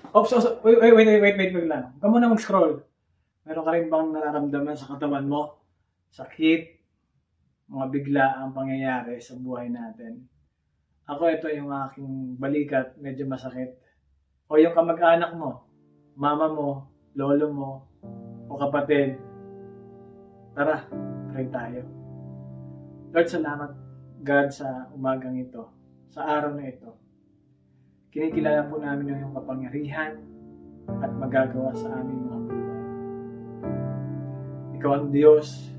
Oops, wait lang. Huwag ka muna mag-scroll. Meron ka rin bang nararamdaman sa katawan mo? Sakit, mga bigla ang pangyayari sa buhay natin. Ako, ito yung aking balikat, medyo masakit. O yung kamag-anak mo, mama mo, lolo mo, o kapatid. Tara, pray tayo. Lord, salamat God sa umagang ito, sa araw na ito. Kinikilala po namin yung iyong kapangyarihan at magagawa sa aming mga buhay. Ikaw ang Diyos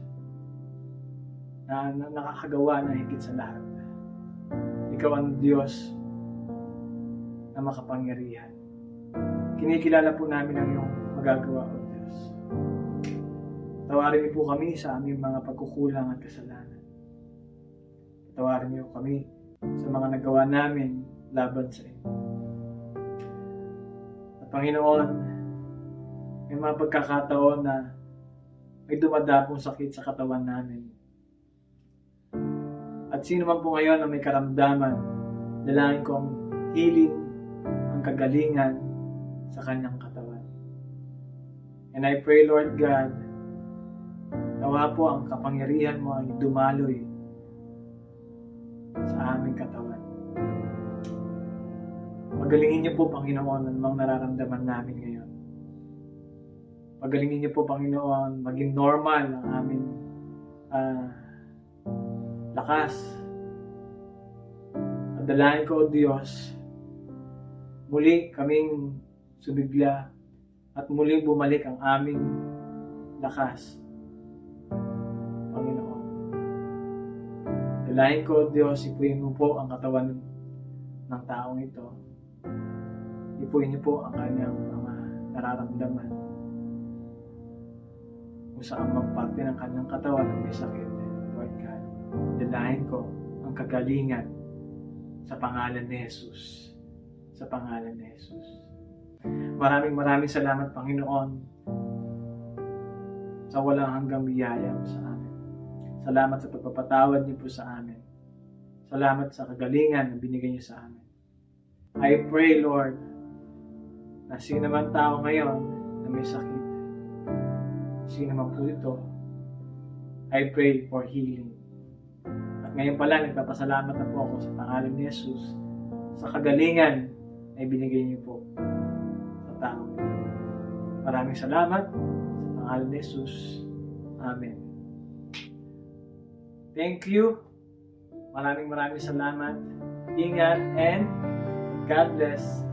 na nakakagawa ng higit sa lahat. Ikaw ang Diyos na makapangyarihan. Kinikilala po namin ang iyong magagawa, O Diyos. Tawarin niyo po kami sa aming mga pagkukulang at kasalanan. Tawarin niyo kami sa mga nagawa namin laban sa inyo. At Panginoon, may mga pagkakataon na may dumadapong sakit sa katawan namin. At sino man po ngayon na may karamdaman, dalangin ko ang healing, ang kagalingan sa kanyang katawan. And I pray, Lord God, nawa po ang kapangyarihan mo ay dumaloy sa aming katawan. Pagalingin niyo po, Panginoon, ang mga nararamdaman namin ngayon. Pagalingin niyo po, Panginoon, maging normal ang aming lakas. At dalangin ko, O Diyos, muli kaming sumigla at muli bumalik ang aming lakas. Panginoon, dalangin ko, O Diyos, ipuin mo po ang katawan ng taong ito. Ipuin niyo po ang kanyang mga nararamdaman. Kung saan mang parte ng kanyang katawan ang may sakit, Lord God, dalangin ko ang kagalingan sa pangalan ni Jesus. Sa pangalan ni Jesus. Maraming salamat, Panginoon, sa walang hanggang biyaya mo sa amin. Salamat sa pagpapatawad niyo po sa amin. Salamat sa kagalingan na binigay niyo sa amin. I pray, Lord, na sino man tao ngayon na may sakit, sino man po ito, I pray for healing. At ngayon pala, nagpapasalamat na po ako sa pangalan ni Jesus sa kagalingan na ibinigay niyo po sa tao. Maraming salamat sa pangalan ni Jesus. Amen. Thank you. Maraming salamat. Ingat and God bless.